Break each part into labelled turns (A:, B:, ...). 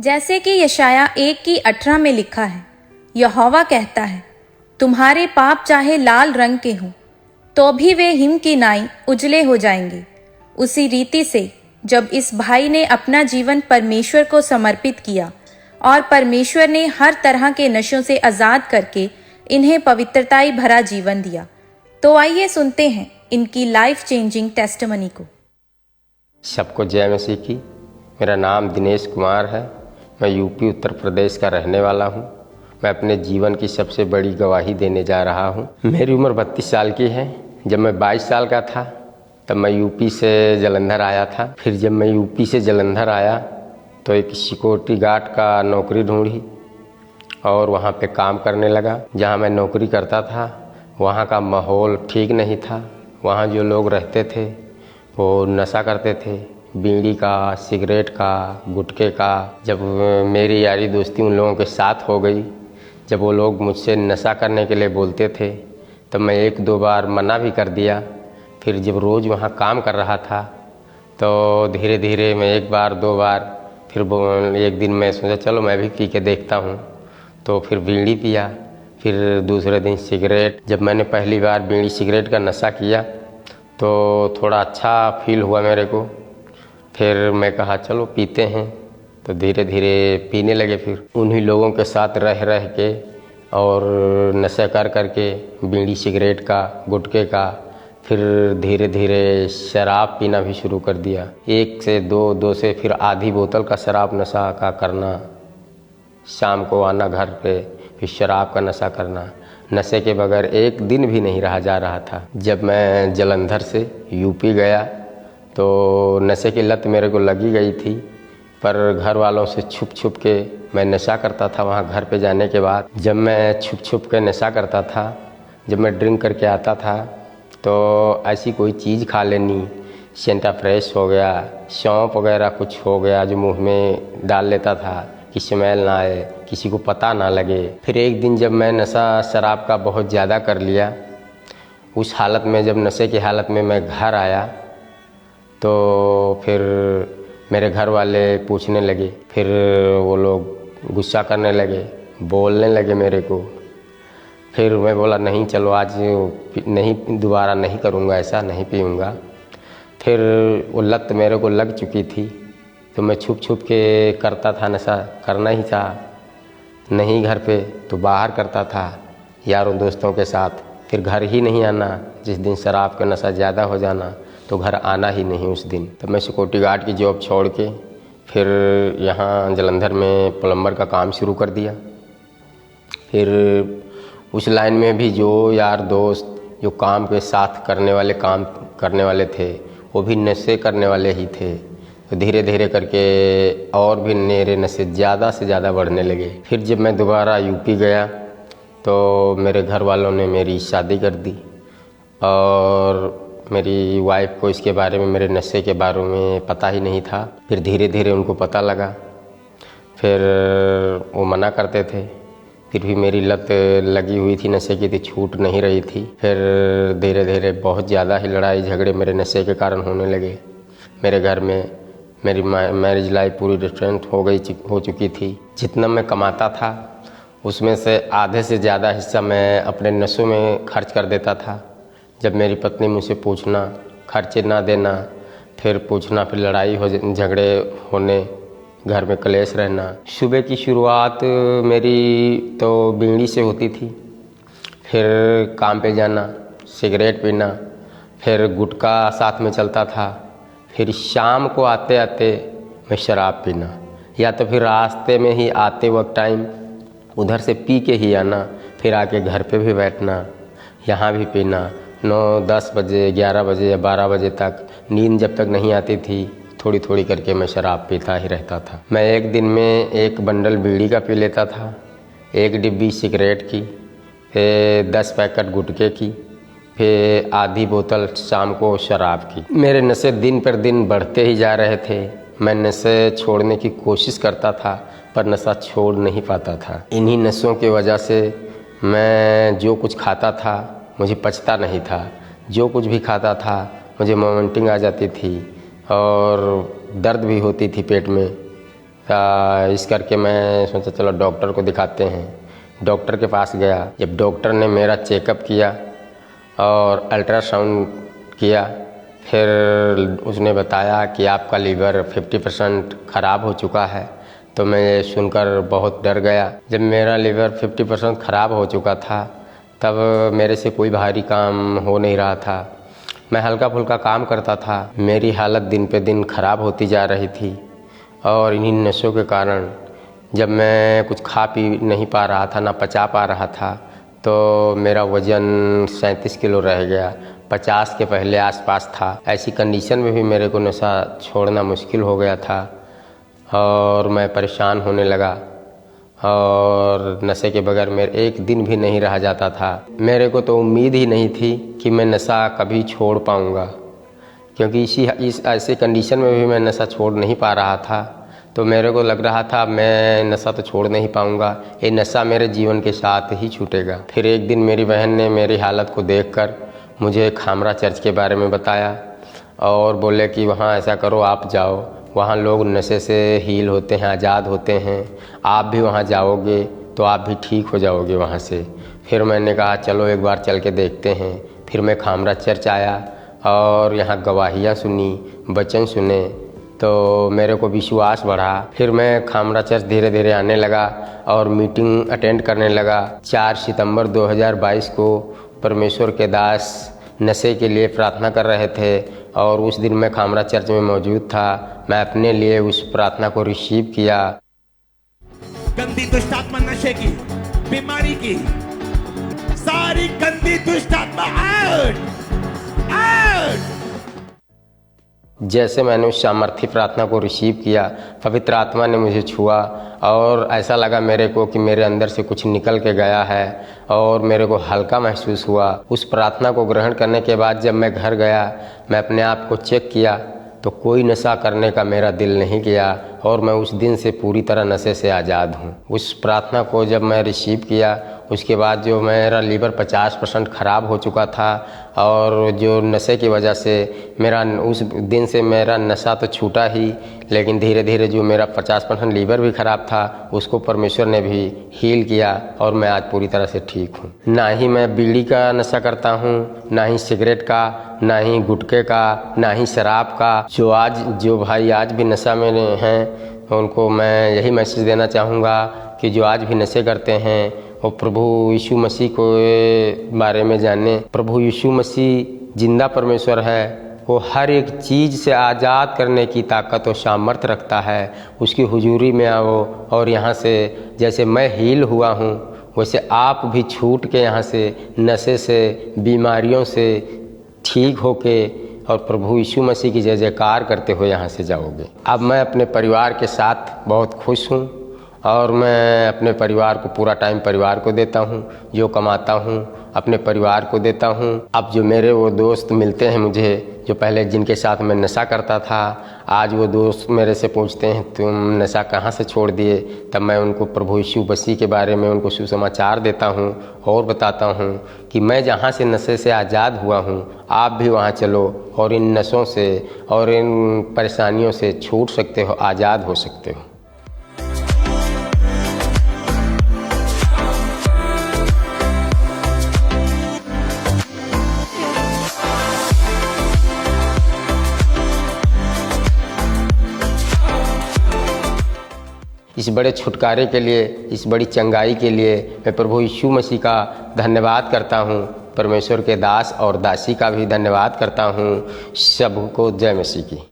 A: जैसे कि यशाया 1:18 में लिखा है, यहोवा कहता है, तुम्हारे पाप चाहे लाल रंग के हों तो भी वे हिम की नाई उजले हो जाएंगे। उसी रीति से जब इस भाई ने अपना जीवन परमेश्वर को समर्पित किया और परमेश्वर ने हर तरह के नशों से आजाद करके इन्हें पवित्रताई भरा जीवन दिया, तो आइए सुनते हैं इनकी लाइफ चेंजिंग टेस्टिमनी को।
B: सबको जय मसीह की। मेरा नाम दिनेश कुमार है। मैं यूपी उत्तर प्रदेश का रहने वाला हूँ। मैं अपने जीवन की सबसे बड़ी गवाही देने जा रहा हूँ। मेरी उम्र 32 साल की है। जब मैं 22 साल का था तब मैं यूपी से जलंधर आया था। फिर जब मैं यूपी से जलंधर आया तो एक सिक्योरिटी गार्ड का नौकरी ढूंढी और वहाँ पे काम करने लगा। जहाँ मैं नौकरी करता था वहाँ का माहौल ठीक नहीं था। वहाँ जो लोग रहते थे वो नशा करते थे, बीड़ी का, सिगरेट का, गुटखे का। जब मेरी यारी दोस्ती उन लोगों के साथ हो गई, जब वो लोग मुझसे नशा करने के लिए बोलते थे तो मैं 1-2 बार मना भी कर दिया। फिर जब रोज़ वहाँ काम कर रहा था तो धीरे धीरे मैं 1 बार 2 बार, फिर एक दिन मैं सोचा चलो मैं भी पी के देखता हूँ, तो फिर बीड़ी पिया। फिर दूसरे दिन सिगरेट। जब मैंने पहली बार बीड़ी सिगरेट का नशा किया तो थोड़ा अच्छा फील हुआ मेरे को। फिर मैं कहा चलो पीते हैं, तो धीरे धीरे पीने लगे। फिर उन्हीं लोगों के साथ रह रह के और नशा कर करके बीड़ी सिगरेट का, गुटखे का, फिर धीरे धीरे शराब पीना भी शुरू कर दिया। 1 से 2 से फिर आधी बोतल का शराब नशा का करना। शाम को आना घर पे, फिर शराब का नशा करना। नशे के बगैर एक दिन भी नहीं रहा जा रहा था। जब मैं जलंधर से यूपी गया तो नशे की लत मेरे को लगी गई थी, पर घर वालों से छुप छुप के मैं नशा करता था। वहाँ घर पे जाने के बाद जब मैं छुप छुप के नशा करता था, जब मैं ड्रिंक करके आता था तो ऐसी कोई चीज़ खा लेनी, सेंटा फ्रेश हो गया, सौंफ वगैरह कुछ हो गया जो मुंह में डाल लेता था कि स्मेल ना आए, किसी को पता ना लगे। फिर एक दिन जब मैं नशा शराब का बहुत ज़्यादा कर लिया, उस हालत में जब नशे की हालत में मैं घर आया तो फिर मेरे घर वाले पूछने लगे। फिर वो लोग गुस्सा करने लगे, बोलने लगे मेरे को। फिर मैं बोला नहीं, चलो आज नहीं, दोबारा नहीं करूँगा, ऐसा नहीं पीऊँगा। फिर वो लत मेरे को लग चुकी थी तो मैं छुप छुप के करता था नशा। करना ही था, नहीं घर पे तो बाहर करता था यारों दोस्तों के साथ। फिर घर ही नहीं आना। जिस दिन शराब का नशा ज़्यादा हो जाना तो घर आना ही नहीं उस दिन। तो मैं सिक्योरिटी गार्ड की जॉब छोड़ के फिर यहाँ जलंधर में प्लम्बर का काम शुरू कर दिया। फिर उस लाइन में भी जो यार दोस्त जो काम के साथ काम करने वाले थे वो भी नशे करने वाले ही थे। तो धीरे धीरे करके और भी मेरे नशे ज़्यादा से ज़्यादा बढ़ने लगे। फिर जब मैं दोबारा यूपी गया तो मेरे घर वालों ने मेरी शादी कर दी और मेरी वाइफ को इसके बारे में, मेरे नशे के बारे में पता ही नहीं था। फिर धीरे धीरे उनको पता लगा। फिर वो मना करते थे, फिर भी मेरी लत लगी हुई थी नशे की, तो छूट नहीं रही थी। फिर धीरे धीरे बहुत ज़्यादा ही लड़ाई झगड़े मेरे नशे के कारण होने लगे। मेरे घर में मेरी मैरिज लाइफ पूरी डिस्टर्ब हो चुकी थी। जितना मैं कमाता था उसमें से आधे से ज़्यादा हिस्सा मैं अपने नशों में खर्च कर देता था। जब मेरी पत्नी मुझसे पूछना, खर्चे ना देना, फिर पूछना, फिर लड़ाई हो, झगड़े होने, घर में कलेश रहना। सुबह की शुरुआत मेरी तो बीड़ी से होती थी, फिर काम पे जाना, सिगरेट पीना, फिर गुटखा साथ में चलता था। फिर शाम को आते आते मैं शराब पीना, या तो फिर रास्ते में ही आते वक्त टाइम उधर से पी के ही आना, फिर आके घर पे भी बैठना, यहाँ भी पीना। 9-10 बजे, 11 बजे या 12 बजे तक नींद जब तक नहीं आती थी, थोड़ी थोड़ी करके मैं शराब पीता ही रहता था। मैं एक दिन में 1 बंडल बीड़ी का पी लेता था, 1 डिब्बी सिगरेट की, फिर 10 पैकेट गुटखे की, फिर आधी बोतल शाम को शराब की। मेरे नशे दिन पर दिन बढ़ते ही जा रहे थे। मैं नशे छोड़ने की कोशिश करता था पर नशा छोड़ नहीं पाता था। इन्हीं नशों की वजह से मैं जो कुछ खाता था मुझे पचता नहीं था। जो कुछ भी खाता था मुझे वोमिटिंग आ जाती थी और दर्द भी होती थी पेट में। इस करके मैं सोचा चलो डॉक्टर को दिखाते हैं। डॉक्टर के पास गया। जब डॉक्टर ने मेरा चेकअप किया और अल्ट्रासाउंड किया, फिर उसने बताया कि आपका लीवर 50% ख़राब हो चुका है। तो मैं ये सुनकर बहुत डर गया। जब मेरा लीवर 50% ख़राब हो चुका था तब मेरे से कोई भारी काम हो नहीं रहा था। मैं हल्का फुल्का काम करता था। मेरी हालत दिन पे दिन ख़राब होती जा रही थी और इन्हीं नशों के कारण जब मैं कुछ खा पी नहीं पा रहा था, ना पचा पा रहा था, तो मेरा वज़न 37 किलो रह गया। 50 के पहले आसपास था। ऐसी कंडीशन में भी मेरे को नशा छोड़ना मुश्किल हो गया था और मैं परेशान होने लगा और नशे के बगैर मेरे एक दिन भी नहीं रहा जाता था। मेरे को तो उम्मीद ही नहीं थी कि मैं नशा कभी छोड़ पाऊँगा, क्योंकि इस ऐसे कंडीशन में भी मैं नशा छोड़ नहीं पा रहा था। तो मेरे को लग रहा था मैं नशा तो छोड़ नहीं पाऊँगा, ये नशा मेरे जीवन के साथ ही छूटेगा। फिर एक दिन मेरी बहन ने मेरी हालत को देखकर मुझे खामरा चर्च के बारे में बताया और बोले कि वहाँ ऐसा करो, आप जाओ, वहाँ लोग नशे से हील होते हैं, आज़ाद होते हैं, आप भी वहाँ जाओगे तो आप भी ठीक हो जाओगे वहाँ से। फिर मैंने कहा चलो एक बार चल के देखते हैं। फिर मैं खामरा चर्च आया और यहाँ गवाहियाँ सुनी, वचन सुने, तो मेरे को विश्वास बढ़ा। फिर मैं खामरा चर्च धीरे धीरे आने लगा और मीटिंग अटेंड करने लगा। 4 सितंबर 2022 को परमेश्वर के दास नशे के लिए प्रार्थना कर रहे थे और उस दिन मैं खामरा चर्च में मौजूद था। मैं अपने लिए उस प्रार्थना को रिसीव किया।
C: गंदी दुष्ट आत्मा, नशे की, बीमारी की, सारी गंदी दुष्ट आत्मा आउट आउट।
B: जैसे मैंने उस सामर्थी प्रार्थना को रिसीव किया, पवित्र आत्मा ने मुझे छुआ और ऐसा लगा मेरे को कि मेरे अंदर से कुछ निकल के गया है और मेरे को हल्का महसूस हुआ। उस प्रार्थना को ग्रहण करने के बाद जब मैं घर गया, मैं अपने आप को चेक किया तो कोई नशा करने का मेरा दिल नहीं किया और मैं उस दिन से पूरी तरह नशे से आज़ाद हूँ। उस प्रार्थना को जब मैं रिसीव किया, उसके बाद जो मेरा लीवर 50% ख़राब हो चुका था और जो नशे की वजह से मेरा उस दिन से मेरा नशा तो छूटा ही, लेकिन धीरे धीरे जो मेरा 50% लीवर भी ख़राब था उसको परमेश्वर ने भी हील किया और मैं आज पूरी तरह से ठीक हूँ। ना ही मैं बीड़ी का नशा करता हूँ, ना ही सिगरेट का, ना ही गुटखे का, ना ही शराब का। जो भाई आज भी नशा में हैं उनको मैं यही मैसेज देना चाहूँगा कि जो आज भी नशे करते हैं वो प्रभु यीशु मसीह को बारे में जाने। प्रभु यीशु मसीह जिंदा परमेश्वर है, वो हर एक चीज़ से आज़ाद करने की ताकत और सामर्थ्य रखता है। उसकी हुजूरी में आओ और यहाँ से जैसे मैं हील हुआ हूँ वैसे आप भी छूट के यहाँ से नशे से, बीमारियों से ठीक होके और प्रभु यीशु मसीह की जय जयकार करते हुए यहाँ से जाओगे। अब मैं अपने परिवार के साथ बहुत खुश हूँ और मैं अपने परिवार को पूरा टाइम परिवार को देता हूँ। जो कमाता हूँ अपने परिवार को देता हूँ। अब जो मेरे वो दोस्त मिलते हैं मुझे, जो पहले जिनके साथ मैं नशा करता था, आज वो दोस्त मेरे से पूछते हैं तुम नशा कहाँ से छोड़ दिए, तब मैं उनको प्रभु यीशु मसीह के बारे में उनको सुसमाचार देता हूँ और बताता हूँ कि मैं जहाँ से नशे से आज़ाद हुआ हूँ आप भी वहाँ चलो और इन नशों से और इन परेशानियों से छूट सकते हो, आज़ाद हो सकते हो। इस बड़े छुटकारे के लिए, इस बड़ी चंगाई के लिए मैं प्रभु यीशु मसीह का धन्यवाद करता हूँ। परमेश्वर के दास और दासी का भी धन्यवाद करता हूँ। सबको जय मसीह की।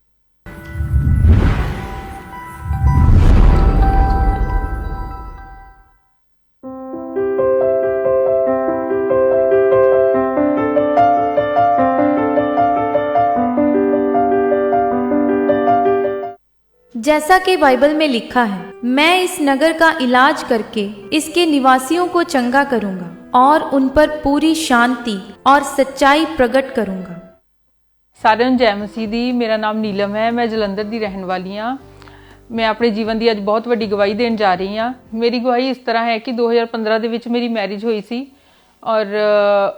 A: जैसा कि बाइबल में लिखा है, मैं इस नगर का इलाज करके इसके निवासियों को चंगा करूंगा और उन पर पूरी शांति और सच्चाई प्रकट करूंगा।
D: साਰਿਆਂ ਨੂੰ ਜੈ ਮਸੀਹ ਦੀ। ਮੇਰਾ ਨਾਮ ਨੀਲਮ ਹੈ, ਮੈਂ ਜਲੰਧਰ ਦੀ ਰਹਿਣ ਵਾਲੀ ਹਾਂ। ਮੈਂ ਆਪਣੇ ਜੀਵਨ ਦੀ ਅੱਜ ਬਹੁਤ ਵੱਡੀ ਗਵਾਹੀ ਦੇਣ ਜਾ ਰਹੀ ਹਾਂ। ਮੇਰੀ ਗਵਾਹੀ ਇਸ ਤਰ੍ਹਾਂ ਹੈ ਕਿ 2015 ਦੇ ਵਿੱਚ ਮੇਰੀ ਮੈਰਿਜ ਹੋਈ ਸੀ ਔਰ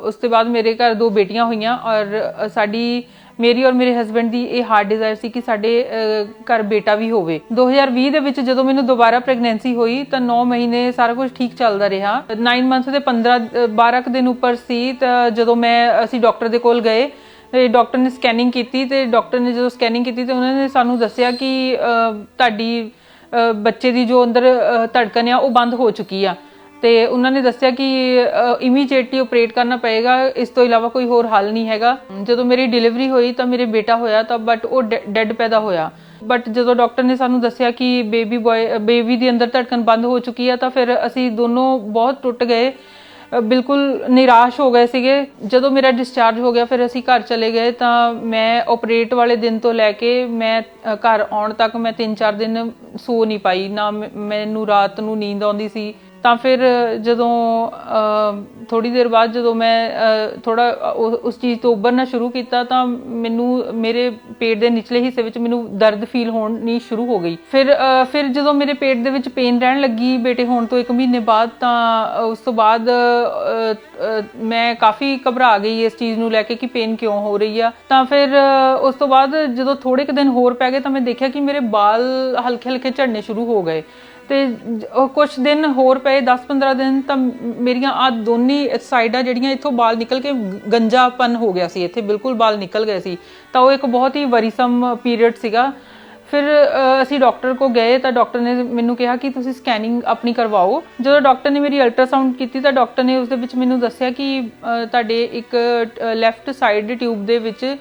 D: ਉਸ ਤੋਂ ਬਾਅਦ ਮੇਰੇ ਘਰ 2 ਬੇਟੀਆਂ ਹੋਈਆਂ ਔਰ ਸਾਡੀ ਮੇਰੀ ਔਰ ਮੇਰੇ ਹਸਬੰਡ ਦੀ ਇਹ ਹਾਰਟ ਡਿਜ਼ਾਇਰ ਸੀ ਕਿ ਸਾਡੇ ਘਰ ਬੇਟਾ ਵੀ ਹੋਵੇ। 2020 ਦੇ ਵਿੱਚ ਜਦੋਂ ਮੈਨੂੰ ਦੁਬਾਰਾ ਪ੍ਰੈਗਨੈਂਸੀ ਹੋਈ ਤਾਂ 9 ਮਹੀਨੇ ਸਾਰਾ ਕੁਝ ਠੀਕ ਚੱਲਦਾ ਰਿਹਾ। 9 ਮੰਥ ਦੇ 12 ਦਿਨ ਉੱਪਰ ਸੀ ਤਾਂ ਜਦੋਂ ਅਸੀਂ ਡਾਕਟਰ ਦੇ ਕੋਲ ਗਏ ਤੇ ਡਾਕਟਰ ਨੇ ਸਕੈਨਿੰਗ ਕੀਤੀ ਤੇ ਡਾਕਟਰ ਨੇ ਜਦੋਂ ਸਕੈਨਿੰਗ ਕੀਤੀ ਤੇ ਉਹਨਾਂ ਨੇ ਸਾਨੂੰ ਦੱਸਿਆ ਕਿ ਤੁਹਾਡੀ ਬੱਚੇ ਦੀ ਜੋ ਅੰਦਰ ਧੜਕਣ ਆ ਉਹ ਬੰਦ ਹੋ ਚੁੱਕੀ ਆ ਤੇ ਉਹਨਾਂ ਨੇ ਦੱਸਿਆ ਕਿ ਇਮੀਡੀਏਟਲੀ ਆਪਰੇਟ ਕਰਨਾ ਪਏਗਾ, ਇਸ ਤੋਂ ਇਲਾਵਾ ਕੋਈ ਹੋਰ ਹੱਲ ਨਹੀਂ ਹੈਗਾ। ਜਦੋਂ ਮੇਰੀ ਡਿਲੀਵਰੀ ਹੋਈ ਤਾਂ ਮੇਰੇ ਬੇਟਾ ਹੋਇਆ ਤਾਂ ਬਟ ਉਹ ਡੈਡ ਪੈਦਾ ਹੋਇਆ। ਬਟ ਜਦੋਂ ਡਾਕਟਰ ਨੇ ਸਾਨੂੰ ਦੱਸਿਆ ਕਿ ਬੇਬੀ ਦੀ ਅੰਦਰ ਧੜਕਣ ਬੰਦ ਹੋ ਚੁੱਕੀ ਆ ਤਾਂ ਫਿਰ ਅਸੀਂ ਦੋਨੋਂ ਬਹੁਤ ਟੁੱਟ ਗਏ, ਬਿਲਕੁਲ ਨਿਰਾਸ਼ ਹੋ ਗਏ ਸੀਗੇ। ਜਦੋਂ ਮੇਰਾ ਡਿਸਚਾਰਜ ਹੋ ਗਿਆ ਫਿਰ ਅਸੀਂ ਘਰ ਚਲੇ ਗਏ ਤਾਂ ਮੈਂ ਆਪਰੇਟ ਵਾਲੇ ਦਿਨ ਤੋਂ ਲੈ ਕੇ ਮੈਂ ਘਰ ਆਉਣ ਤੱਕ ਮੈਂ 3-4 ਦਿਨ ਸੋ ਨਹੀਂ ਪਾਈ, ਨਾ ਮੈਨੂੰ ਰਾਤ ਨੂੰ ਨੀਂਦ ਆਉਂਦੀ ਸੀ। ਤਾਂ ਫਿਰ ਜਦੋਂ ਥੋੜੀ ਦੇਰ ਬਾਅਦ ਜਦੋਂ ਮੈਂ ਥੋੜਾ ਉਸ ਚੀਜ਼ ਤੋਂ ਉੱਭਰਨਾ ਸ਼ੁਰੂ ਕੀਤਾ ਤਾਂ ਮੈਨੂੰ ਮੇਰੇ ਪੇਟ ਦੇ ਨਿਚਲੇ ਹਿੱਸੇ ਵਿੱਚ ਮੈਨੂੰ ਦਰਦ ਫੀਲ ਹੋਣੀ ਸ਼ੁਰੂ ਹੋ ਗਈ। ਫਿਰ ਜਦੋਂ ਮੇਰੇ ਪੇਟ ਦੇ ਵਿੱਚ ਪੇਨ ਰਹਿਣ ਲੱਗੀ ਬੇਟੇ ਹੋਣ ਤੋਂ 1 ਮਹੀਨੇ ਬਾਅਦ ਤਾਂ ਉਸ ਤੋਂ ਬਾਅਦ ਮੈਂ ਕਾਫੀ ਘਬਰਾ ਗਈ ਇਸ ਚੀਜ਼ ਨੂੰ ਲੈ ਕੇ ਕਿ ਪੇਨ ਕਿਉਂ ਹੋ ਰਹੀ ਆ। ਤਾਂ ਫਿਰ ਉਸ ਤੋਂ ਬਾਅਦ ਜਦੋਂ ਥੋੜੇ ਕੁ ਦਿਨ ਹੋਰ ਪੈ ਗਏ ਤਾਂ ਮੈਂ ਦੇਖਿਆ ਕਿ ਮੇਰੇ ਵਾਲ ਹਲਕੇ ਹਲਕੇ ਝੜਨੇ ਸ਼ੁਰੂ ਹੋ ਗਏ ਤੇ ਕੁਝ ਦਿਨ ਹੋਰ ਪਏ 10-15 ਦਿਨ ਤਾਂ ਮੇਰੀਆਂ ਆ ਦੋਨੀ ਸਾਈਡਾਂ ਜਿਹੜੀਆਂ ਇੱਥੋਂ ਵਾਲ ਨਿਕਲ ਕੇ ਗੰਜਾਪਨ ਹੋ ਗਿਆ ਸੀ, ਇੱਥੇ ਬਿਲਕੁਲ ਵਾਲ ਨਿਕਲ ਗਏ ਸੀ। ਤਾਂ ਉਹ ਇੱਕ ਬਹੁਤ ਹੀ ਵਰੀਸਮ ਪੀਰੀਅਡ ਸੀਗਾ। ਫਿਰ ਅਸੀਂ ਡਾਕਟਰ ਕੋ ਗਏ ਤਾਂ ਡਾਕਟਰ ਨੇ ਮੈਨੂੰ ਕਿਹਾ ਕਿ ਤੁਸੀਂ ਸਕੈਨਿੰਗ ਆਪਣੀ ਕਰਵਾਓ। ਜਦੋਂ ਡਾਕਟਰ ਨੇ ਮੇਰੀ ਅਲਟਰਾਸਾਊਂਡ ਕੀਤੀ ਤਾਂ ਡਾਕਟਰ ਨੇ ਉਸ ਦੇ ਵਿੱਚ ਮੈਨੂੰ ਦੱਸਿਆ ਕਿ ਤੁਹਾਡੇ ਇੱਕ ਲੈਫਟ ਸਾਈਡ ਟਿਊਬ ਦੇ ਵਿੱਚ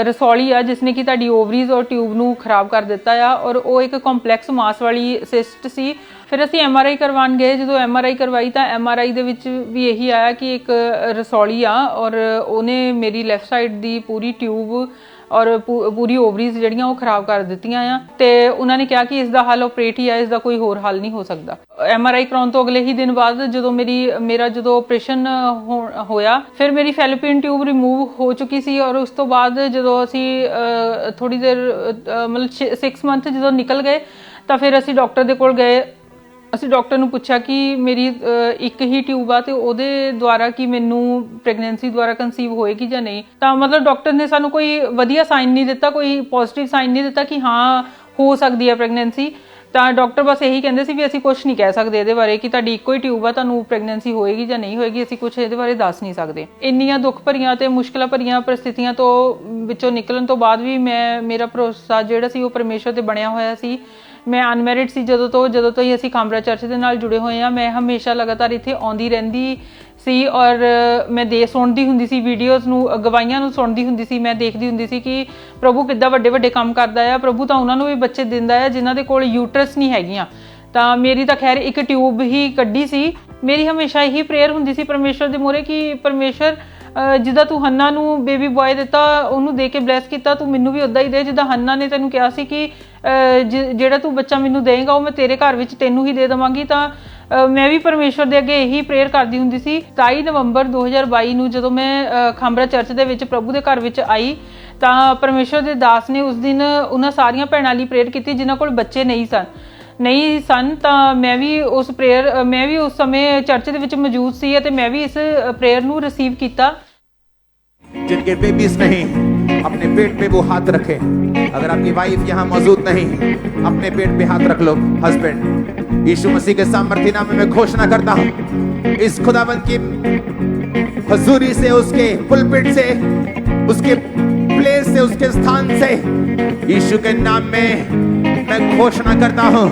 D: ਰਸੌਲੀ ਆ ਜਿਸਨੇ ਕਿ ਤੁਹਾਡੀ ਓਵਰੀਜ਼ ਔਰ ਟਿਊਬ ਨੂੰ ਖਰਾਬ ਕਰ ਦਿੱਤਾ ਆ ਔਰ ਉਹ ਇੱਕ ਕੰਪਲੈਕਸ ਮਾਸ ਵਾਲੀ ਸਿਸਟ ਸੀ। ਫਿਰ ਅਸੀਂ MRI ਕਰਵਾਉਣ ਗਏ। ਜਦੋਂ MRI ਕਰਵਾਈ ਤਾਂ MRI ਦੇ ਵਿੱਚ ਵੀ ਇਹੀ ਆਇਆ ਕਿ ਇੱਕ ਰਸੌਲੀ ਆ ਔਰ ਉਹਨੇ ਮੇਰੀ ਲੈਫਟ ਸਾਈਡ ਦੀ ਪੂਰੀ ਟਿਊਬ ਔਰ ਪੂਰੀ ਓਵਰੀਜ਼ ਜਿਹੜੀਆਂ ਉਹ ਖਰਾਬ ਕਰ ਦਿੱਤੀਆਂ ਆ ਤੇ ਉਹਨਾਂ ਨੇ ਕਿਹਾ ਕਿ ਇਸ ਦਾ ਹੱਲ ਆਪਰੇਟ ਹੀ ਆ, ਇਸ ਦਾ ਕੋਈ ਹੋਰ ਹੱਲ ਨਹੀਂ ਹੋ ਸਕਦਾ। MRI ਕਰਾਉਣ ਤੋਂ ਅਗਲੇ ਹੀ ਦਿਨ ਬਾਅਦ ਜਦੋਂ ਮੇਰਾ ਜਦੋਂ ਆਪਰੇਸ਼ਨ ਹੋਇਆ ਫਿਰ ਮੇਰੀ ਫੈਲੋਪੀਅਨ ਟਿਊਬ ਰਿਮੂਵ ਹੋ ਚੁੱਕੀ ਸੀ ਔਰ ਉਸ ਤੋਂ ਬਾਅਦ ਜਦੋਂ ਅਸੀਂ ਥੋੜੀ ਦੇਰ ਮਤਲਬ 6 ਮੰਥ ਜਦੋਂ ਨਿਕਲ ਗਏ ਤਾਂ ਫਿਰ ਅਸੀਂ ਡਾਕਟਰ ਦੇ ਕੋਲ ਗਏ। ਅਸੀਂ ਡਾਕਟਰ ਨੂੰ ਪੁੱਛਿਆ ਕਿ ਮੇਰੀ ਇੱਕ ਹੀ ਟਿਊਬ ਆ ਤੇ ਉਹਦੇ ਦੁਆਰਾ ਕਿ ਮੈਨੂੰ ਪ੍ਰੈਗਨੈਂਸੀ ਦੁਆਰਾ ਕਨਸੀਵ ਹੋਏਗੀ ਜਾਂ ਨਹੀਂ। ਤਾਂ ਮਤਲਬ ਡਾਕਟਰ ਨੇ ਸਾਨੂੰ ਕੋਈ ਵਧੀਆ ਸਾਈਨ ਨਹੀਂ ਦਿੱਤਾ, ਕੋਈ ਪੋਜ਼ਿਟਿਵ ਸਾਈਨ ਨਹੀਂ ਦਿੱਤਾ ਕਿ ਹਾਂ ਹੋ ਸਕਦੀ ਹੈ ਪ੍ਰੈਗਨੈਂਸੀ। ਤਾਂ ਡਾਕਟਰ ਬਸ ਇਹੀ ਕਹਿੰਦੇ ਸੀ ਵੀ ਅਸੀਂ ਕੁਝ ਨਹੀਂ ਕਹਿ ਸਕਦੇ ਇਹਦੇ ਬਾਰੇ ਕਿ ਤੁਹਾਡੀ ਇੱਕੋ ਹੀ ਟਿਊਬ ਆ, ਤੁਹਾਨੂੰ ਪ੍ਰੈਗਨੈਂਸੀ ਹੋਏਗੀ ਜਾਂ ਨਹੀਂ ਹੋਏਗੀ, ਅਸੀਂ ਕੁਝ ਇਹਦੇ ਬਾਰੇ ਦੱਸ ਨਹੀਂ ਸਕਦੇ। ਇੰਨੀਆਂ ਦੁੱਖ ਭਰੀਆਂ ਤੇ ਮੁਸ਼ਕਲਾਂ ਭਰੀਆਂ ਪਰਿਸਥਿਤੀਆਂ ਤੋਂ ਵਿੱਚੋਂ ਨਿਕਲਣ ਤੋਂ ਬਾਅਦ ਵੀ ਮੇਰਾ ਭਰੋਸਾ ਜਿਹੜਾ ਸੀ ਉਹ ਪਰਮੇਸ਼ਵਰ ਤੇ ਬਣਿਆ ਹੋਇਆ ਸੀ। ਮੈਂ ਅਨਮੈਰਿਡ ਸੀ ਜਦੋਂ ਤੋਂ ਹੀ ਅਸੀਂ ਖਾਮਰਾ ਚਰਚ ਦੇ ਨਾਲ ਜੁੜੇ ਹੋਏ ਹਾਂ। ਮੈਂ ਹਮੇਸ਼ਾ ਲਗਾਤਾਰ ਇੱਥੇ ਆਉਂਦੀ ਰਹਿੰਦੀ ਸੀ ਔਰ ਮੈਂ ਸੁਣਦੀ ਹੁੰਦੀ ਸੀ ਵੀਡੀਓਜ਼ ਨੂੰ, ਗਵਾਹੀਆਂ ਨੂੰ ਸੁਣਦੀ ਹੁੰਦੀ ਸੀ। ਮੈਂ ਦੇਖਦੀ ਹੁੰਦੀ ਸੀ ਕਿ ਪ੍ਰਭੂ ਕਿੱਦਾਂ ਵੱਡੇ ਕੰਮ ਕਰਦਾ ਆ। ਪ੍ਰਭੂ ਤਾਂ ਉਹਨਾਂ ਨੂੰ ਵੀ ਬੱਚੇ ਦਿੰਦਾ ਆ ਜਿਨ੍ਹਾਂ ਦੇ ਕੋਲ ਯੂਟਰਸ ਨਹੀਂ ਹੈਗੀਆਂ। ਤਾਂ ਮੇਰੀ ਤਾਂ ਖੈਰ ਇੱਕ ਟਿਊਬ ਹੀ ਕੱਢੀ ਸੀ। ਮੇਰੀ ਹਮੇਸ਼ਾ ਇਹੀ ਪ੍ਰੇਅਰ ਹੁੰਦੀ ਸੀ ਪਰਮੇਸ਼ਵਰ ਦੇ ਮੂਹਰੇ ਕਿ ਪਰਮੇਸ਼ਵਰ ਜਿੱਦਾਂ ਤੂੰ ਹੰਨਾ ਨੂੰ ਬੇਬੀ ਬॉय ਦਿੱਤਾ, ਉਹਨੂੰ ਦੇ ਕੇ ਬਲੈਸ ਕੀਤਾ, ਤੂੰ ਮੈਨੂੰ ਵੀ ਉੱਦਾਂ ਹੀ ਦੇ ਜਿੱਦਾਂ ਹੰਨਾ ਨੇ ਤੈਨੂੰ ਕਿਹਾ ਸੀ ਕਿ ਜਿਹੜਾ ਤੂੰ ਬੱਚਾ ਮੈਨੂੰ ਦੇਏਗਾ ਉਹ ਮੈਂ ਤੇਰੇ ਘਰ ਵਿੱਚ ਤੈਨੂੰ ਹੀ ਦੇ ਦੇਵਾਂਗੀ। ਤਾਂ ਮੈਂ ਵੀ ਪਰਮੇਸ਼ਵਰ ਦੇ ਅੱਗੇ ਇਹੀ ਪ੍ਰੇਅਰ ਕਰਦੀ ਹੁੰਦੀ ਸੀ। 27 ਨਵੰਬਰ 2022 ਨੂੰ ਜਦੋਂ ਮੈਂ ਖਾਮਰਾ ਚਰਚ ਦੇ ਵਿੱਚ ਪ੍ਰਭੂ ਦੇ ਘਰ ਵਿੱਚ ਆਈ ਤਾਂ ਪਰਮੇਸ਼ਵਰ ਦੇ ਦਾਸ ਨੇ ਉਸ ਦਿਨ ਉਹਨਾਂ ਸਾਰੀਆਂ ਭੈਣਾਂ ਲਈ ਪ੍ਰੇਅਰ ਕੀਤੀ ਜਿਨ੍ਹਾਂ ਕੋਲ ਬੱਚੇ ਨਹੀਂ ਸਨ। ਤਾਂ ਮੈਂ ਵੀ ਉਸ ਸਮੇਂ ਚਰਚ ਦੇ ਵਿੱਚ ਮੌਜੂਦ ਸੀ ਅਤੇ ਮੈਂ ਵੀ ਇਸ ਪ੍ਰੇਅਰ ਨੂੰ ਰਿਸੀਵ ਕੀਤਾ।
C: जिनके बेबीज नहीं अपने पेट पे वो हाथ रखे। अगर आपकी वाइफ यहाँ मौजूद नहीं अपने पेट पे हाथ रख लो। हस्बैंड यीशु मसीह के सामर्थ्य नाम में मैं घोषणा करता हूँ इस खुदाबंद की हजूरी से, उसके पुलपिट से, उसके प्लेस से, उसके स्थान से यीशु के नाम में मैं घोषणा करता हूँ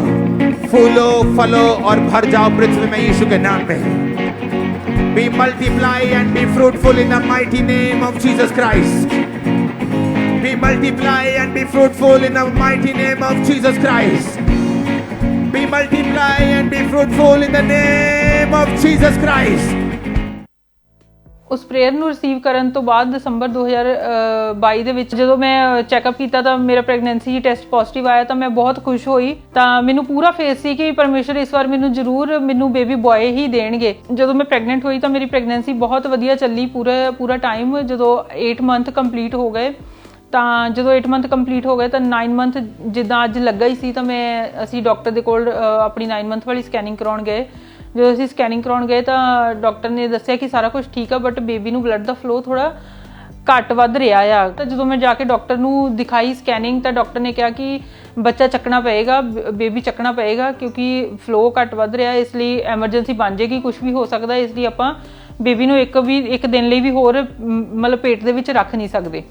C: फूलो फलो और भर जाओ पृथ्वी में यीशु के नाम में। Be multiply and be fruitful in the mighty name of Jesus Christ. Be multiply and be fruitful in the mighty name of Jesus Christ. Be multiply and be fruitful in the name of Jesus Christ.
D: ਉਸ prayer ਨੂੰ receive ਕਰਨ ਤੋਂ ਬਾਅਦ ਦਸੰਬਰ 2022 ਦੇ ਵਿੱਚ ਜਦੋਂ ਮੈਂ checkup ਕੀਤਾ ਤਾਂ ਮੇਰਾ ਪ੍ਰੈਗਨੈਂਸੀ ਟੈਸਟ ਪੋਜ਼ਿਟਿਵ ਆਇਆ ਤਾਂ ਮੈਂ ਬਹੁਤ ਖੁਸ਼ ਹੋਈ। ਤਾਂ ਮੈਨੂੰ ਪੂਰਾ ਫੇਥ ਸੀ ਕਿ ਪਰਮੇਸ਼ਰ ਇਸ ਵਾਰ ਮੈਨੂੰ ਬੇਬੀ ਬॉय ਹੀ ਦੇਣਗੇ। ਜਦੋਂ ਮੈਂ ਪ੍ਰੈਗਨੈਂਟ ਹੋਈ ਤਾਂ ਮੇਰੀ ਪ੍ਰੈਗਨੈਂਸੀ ਬਹੁਤ ਵਧੀਆ ਚੱਲੀ ਪੂਰਾ ਟਾਈਮ। ਜਦੋਂ 8 ਮੰਥ ਕੰਪਲੀਟ ਹੋ ਗਏ ਤਾਂ ਜਦੋਂ 8 ਮੰਥ ਕੰਪਲੀਟ ਹੋ ਗਏ ਤਾਂ 9 ਮੰਥ ਜਿੱਦਾਂ ਅੱਜ ਲੱਗਾ ਹੀ ਸੀ ਤਾਂ ਅਸੀਂ ਡਾਕਟਰ ਦੇ ਕੋਲ ਆਪਣੀ 9 ਮੰਥ ਵਾਲੀ ਸਕੈਨਿੰਗ ਕਰਾਉਣ ਗਏ। ਜਦੋਂ ਅਸੀਂ ਸਕੈਨਿੰਗ ਕਰਾਉਣ ਗਏ ਤਾਂ ਡਾਕਟਰ ਨੇ ਦੱਸਿਆ ਕਿ ਸਾਰਾ ਕੁਝ ਠੀਕ ਆ ਬਟ ਬੇਬੀ ਨੂੰ ਬਲੱਡ ਦਾ ਫਲੋ ਥੋੜਾ ਘੱਟ ਵੱਧ ਰਿਹਾ ਆ। ਤਾਂ ਜਦੋਂ ਮੈਂ ਜਾ ਕੇ ਡਾਕਟਰ ਨੂੰ ਦਿਖਾਈ ਸਕੈਨਿੰਗ, ਤਾਂ ਡਾਕਟਰ ਨੇ ਕਿਹਾ ਕਿ ਬੱਚਾ ਚੱਕਣਾ ਪਏਗਾ, ਬੇਬੀ ਚੱਕਣਾ ਪਏਗਾ, ਕਿਉਂਕਿ ਫਲੋ ਘੱਟ ਵੱਧ ਰਿਹਾ, ਇਸ ਲਈ ਐਮਰਜੈਂਸੀ ਬਣ ਜਾਏਗੀ, ਕੁਝ ਵੀ ਹੋ ਸਕਦਾ, ਇਸ ਲਈ ਆਪਾਂ ਬੇਬੀ ਨੂੰ ਇੱਕ ਦਿਨ ਲਈ ਵੀ ਹੋਰ ਮਤਲਬ ਪੇਟ ਦੇ ਵਿੱਚ ਰੱਖ ਨਹੀਂ ਸਕਦੇ।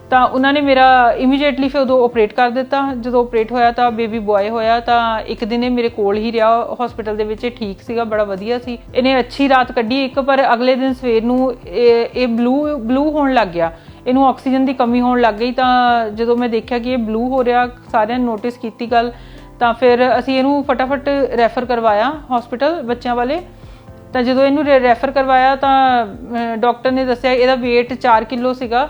D: ਤਾਂ ਉਹਨਾਂ ਨੇ ਮੇਰਾ ਇਮੀਡੀਏਟਲੀ ਫਿਰ ਉਦੋਂ ਆਪਰੇਟ ਕਰ ਦਿੱਤਾ। ਜਦੋਂ ਆਪਰੇਟ ਹੋਇਆ ਤਾਂ ਬੇਬੀ ਬॉय ਹੋਇਆ, ਤਾਂ ਇੱਕ ਦਿਨ ਇਹ ਮੇਰੇ ਕੋਲ ਹੀ ਰਿਹਾ ਹਸਪੀਟਲ ਦੇ ਵਿੱਚ। ਠੀਕ ਸੀਗਾ, ਬੜਾ ਵਧੀਆ ਸੀ, ਇਹਨੇ ਅੱਛੀ ਰਾਤ ਕੱਢੀ ਇੱਕ। ਪਰ ਅਗਲੇ ਦਿਨ ਸਵੇਰ ਨੂੰ ਇਹ ਬਲੂ ਹੋਣ ਲੱਗ ਗਿਆ, ਇਹਨੂੰ ਆਕਸੀਜਨ ਦੀ ਕਮੀ ਹੋਣ ਲੱਗ ਗਈ। ਤਾਂ ਜਦੋਂ ਮੈਂ ਦੇਖਿਆ ਕਿ ਇਹ ਬਲੂ ਹੋ ਰਿਹਾ, ਸਾਰਿਆਂ ਨੇ ਨੋਟਿਸ ਕੀਤੀ ਗੱਲ, ਤਾਂ ਫਿਰ ਅਸੀਂ ਇਹਨੂੰ ਫਟਾਫਟ ਰੈਫਰ ਕਰਵਾਇਆ ਹਸਪੀਟਲ ਬੱਚਿਆਂ ਵਾਲੇ। ਤਾਂ ਜਦੋਂ ਇਹਨੂੰ ਰੈਫਰ ਕਰਵਾਇਆ ਤਾਂ ਡਾਕਟਰ ਨੇ ਦੱਸਿਆ ਇਹਦਾ weight 4 ਕਿਲੋ ਸੀਗਾ,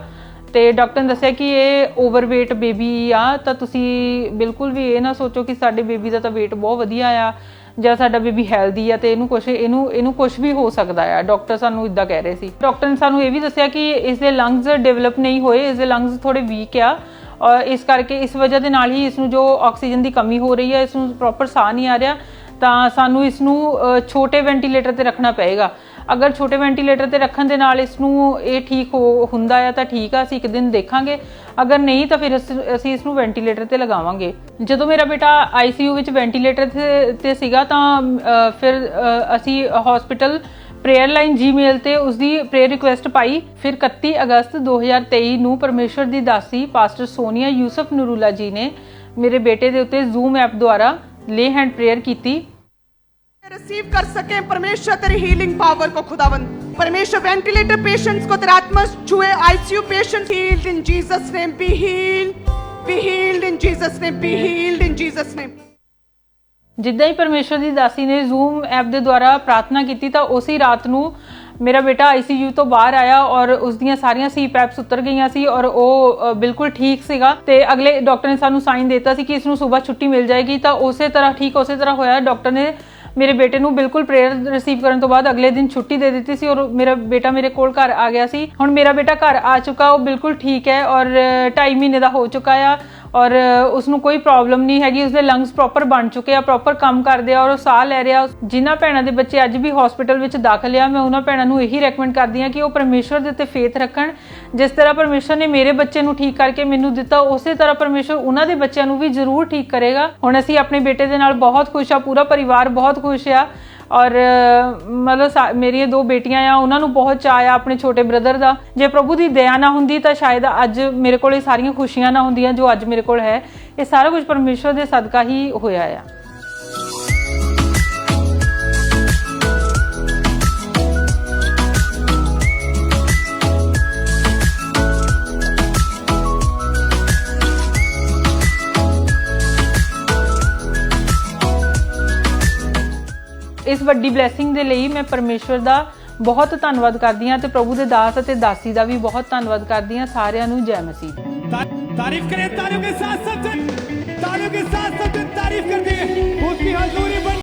D: ਤੇ ਡਾਕਟਰ ਨੇ ਦੱਸਿਆ ਕਿ ਇਹ ਓਵਰਵੇਟ ਬੇਬੀ ਆ। ਤਾਂ ਤੁਸੀਂ ਬਿਲਕੁਲ ਵੀ ਇਹ ਨਾ ਸੋਚੋ ਕਿ ਸਾਡੇ ਬੇਬੀ ਦਾ ਤਾਂ weight ਬਹੁਤ ਵਧੀਆ ਆ ਜਾਂ ਸਾਡਾ ਬੇਬੀ ਹੈਲਦੀ ਆ ਤੇ ਇਹਨੂੰ ਕੁਝ ਵੀ ਹੋ ਸਕਦਾ ਆ। ਡਾਕਟਰ ਸਾਨੂੰ ਇਦਾਂ ਕਹਿ ਰਹੇ ਸੀ। ਡਾਕਟਰ ਨੇ ਸਾਨੂੰ ਇਹ ਵੀ ਦੱਸਿਆ ਕਿ ਇਸ ਦੇ ਲੰਗਸ ਡਿਵੈਲਪ ਨਹੀਂ ਹੋਏ, ਇਸ ਦੇ ਲੰਗਸ ਥੋੜੇ ਵੀਕ ਆ, ਔਰ ਇਸ ਕਰਕੇ ਇਸ ਵਜ੍ਹਾ ਦੇ ਨਾਲ ਹੀ ਇਸ ਨੂੰ ਜੋ ਆਕਸੀਜਨ ਦੀ ਕਮੀ ਹੋ ਰਹੀ ਹੈ, ਇਸ ਨੂੰ ਪ੍ਰੋਪਰ ਸਾਹ ਨਹੀਂ ਆ ਰਿਹਾ। ਤਾਂ ਸਾਨੂੰ ਇਸ ਨੂੰ ਛੋਟੇ ਵੈਂਟੀਲੇਟਰ ਤੇ ਰੱਖਣਾ ਪਏਗਾ। ਅਗਰ ਛੋਟੇ ਵੈਂਟੀਲੇਟਰ ਤੇ ਰੱਖਣ ਦੇ ਨਾਲ ਇਸ ਨੂੰ ਇਹ ਠੀਕ ਹੁੰਦਾ ਆ ਤਾਂ ਠੀਕ ਆ, ਅਸੀਂ ਇੱਕ ਦਿਨ ਦੇਖਾਂਗੇ, ਅਗਰ ਨਹੀਂ ਤਾਂ ਫਿਰ ਅਸੀਂ ਇਸ ਨੂੰ ਵੈਂਟੀਲੇਟਰ ਤੇ ਲਗਾਵਾਂਗੇ। ਜਦੋਂ ਮੇਰਾ ਬੇਟਾ ICU ਵਿੱਚ ਵੈਂਟੀਲੇਟਰ ਤੇ ਸੀਗਾ ਤਾਂ ਫਿਰ ਅਸੀਂ ਹਸਪੀਟਲ ਪ੍ਰੇਅਰ ਲਾਈਨ Gmail ਤੇ ਉਸਦੀ ਪ੍ਰੇਅਰ ਰਿਕੁਐਸਟ ਪਾਈ। ਫਿਰ 31 ਅਗਸਤ 2023 ਨੂੰ ਪਰਮੇਸ਼ਵਰ ਦੀ ਦਾਸੀ ਪਾਸਟਰ ਸੋਨੀਆ ਯੂਸਫ ਨੂਰੁੱਲਾ ਜੀ ਨੇ ਮੇਰੇ ਬੇਟੇ ਦੇ ਉੱਤੇ Zoom ਐਪ ਦੁਆਰਾ ले हैंड प्रेयर की थी।
E: रिसीव कर सके परमेश्वर तेरी हीलिंग पावर को खुदावंद। परमेश्वर वेंटिलेटर पेशेंट्स को तेरा आत्मा छुए, ICU patients healed in Jesus name, be healed in Jesus name, be healed in Jesus name.
D: जिद्दां ही परमेश्वर ਦੀ ਦਾਸੀ ਨੇ Zoom ਐਪ ਦੇ ਦੁਆਰਾ ਪ੍ਰਾਰਥਨਾ ਕੀਤੀ ਤਾਂ ਉਸੇ ਰਾਤ ਨੂੰ ਮੇਰਾ ਬੇਟਾ ICU ਤੋਂ ਬਾਹਰ ਆਇਆ ਔਰ ਉਸ ਦੀਆਂ ਸਾਰੀਆਂ CPAPs ਉਤਰ ਗਈਆਂ ਸੀ ਔਰ ਉਹ ਬਿਲਕੁਲ ਠੀਕ ਸੀਗਾ। ਤੇ ਅਗਲੇ ਡਾਕਟਰ ਨੇ ਸਾਨੂੰ ਸਾਈਨ ਦਿੱਤਾ ਸੀ ਕਿ ਇਸ ਨੂੰ ਸਵੇਰ ਛੁੱਟੀ ਮਿਲ ਜਾਏਗੀ। ਤਾਂ ਉਸੇ ਤਰ੍ਹਾਂ ਹੋਇਆ। ਡਾਕਟਰ ਨੇ ਮੇਰੇ ਬੇਟੇ ਨੂੰ ਬਿਲਕੁਲ ਪ੍ਰੇਅਰ ਰਿਸੀਵ ਕਰਨ ਤੋਂ ਬਾਅਦ ਅਗਲੇ ਦਿਨ ਛੁੱਟੀ ਦੇ ਦਿੱਤੀ ਸੀ ਔਰ ਮੇਰਾ ਬੇਟਾ ਮੇਰੇ ਕੋਲ ਘਰ ਆ ਗਿਆ ਸੀ। ਹੁਣ ਮੇਰਾ ਬੇਟਾ ਘਰ ਆ ਚੁੱਕਾ, ਉਹ ਬਿਲਕੁਲ ਠੀਕ ਹੈ ਔਰ 2.5 ਮਹੀਨੇ ਦਾ ਹੋ ਚੁੱਕਾ ਆ ਔਰ ਉਸਨੂੰ ਕੋਈ ਪ੍ਰੋਬਲਮ ਨਹੀਂ ਹੈਗੀ। ਉਸਦੇ ਲੰਗਸ ਪ੍ਰੋਪਰ ਬਣ ਚੁੱਕੇ ਆ, ਪ੍ਰੋਪਰ ਕੰਮ ਕਰਦੇ ਆ ਔਰ ਉਹ ਸਾਹ ਲੈ ਰਿਹਾ। ਜਿਨ੍ਹਾਂ ਭੈਣਾਂ ਦੇ ਬੱਚੇ ਅੱਜ ਵੀ ਹਸਪੀਟਲ ਵਿੱਚ ਦਾਖਲ ਆ, ਮੈਂ ਉਹਨਾਂ ਭੈਣਾਂ ਨੂੰ ਇਹੀ ਰეკਮੈਂਡ ਕਰਦੀ ਹਾਂ ਕਿ ਉਹ ਪਰਮੇਸ਼ਵਰ ਦੇ ਉੱਤੇ ਫੇਥ ਰੱਖਣ। ਜਿਸ ਤਰ੍ਹਾਂ ਪਰਮੇਸ਼ਵਰ ਨੇ ਮੇਰੇ ਬੱਚੇ ਨੂੰ ਠੀਕ ਕਰਕੇ ਮੈਨੂੰ ਦਿੱਤਾ, ਉਸੇ ਤਰ੍ਹਾਂ ਪਰਮੇਸ਼ਵਰ ਉਹਨਾਂ ਦੇ ਬੱਚਿਆਂ ਨੂੰ ਵੀ ਜ਼ਰੂਰ ਠੀਕ ਕਰੇਗਾ। ਹੁਣ ਅਸੀਂ ਆਪਣੇ ਬੇਟੇ ਦੇ ਨਾਲ ਬਹੁਤ ਖੁਸ਼ ਆ, ਪੂਰਾ ਪਰਿਵਾਰ ਬਹੁਤ ਖੁਸ਼ ਆ ਔਰ ਮਤਲਬ ਮੇਰੀਆਂ 2 ਬੇਟੀਆਂ ਆ, ਉਹਨਾਂ ਨੂੰ ਬਹੁਤ ਚਾਅ ਆ ਆਪਣੇ ਛੋਟੇ ਬ੍ਰਦਰ ਦਾ। ਜੇ ਪ੍ਰਭੂ ਦੀ ਦਇਆ ਨਾ ਹੁੰਦੀ ਤਾਂ ਸ਼ਾਇਦ ਅੱਜ ਮੇਰੇ ਕੋਲ ਇਹ ਸਾਰੀਆਂ ਖੁਸ਼ੀਆਂ ਨਾ ਹੁੰਦੀਆਂ ਜੋ ਅੱਜ ਮੇਰੇ ਕੋਲ ਹੈ। ਇਹ ਸਾਰਾ ਕੁਝ ਪਰਮੇਸ਼ਵਰ ਦੇ ਸਦਕਾ ਹੀ ਹੋਇਆ ਆ। ਇਸ ਵੱਡੀ ਬਲੇਸਿੰਗ ਦੇ ਲਈ ਮੈਂ ਪਰਮੇਸ਼ਵਰ ਦਾ ਬਹੁਤ ਧੰਨਵਾਦ ਕਰਦੀ ਹਾਂ ਤੇ ਪ੍ਰਭੂ ਦੇ ਦਾਸ ਅਤੇ ਦਾਸੀ ਦਾ ਵੀ ਬਹੁਤ ਧੰਨਵਾਦ ਕਰਦੀ ਹਾਂ। ਸਾਰਿਆਂ ਨੂੰ ਜੈ ਮਸੀਹ।
F: तारीफ करें तालियों के साथ तारीफ कर दी उसकी हजूरी बन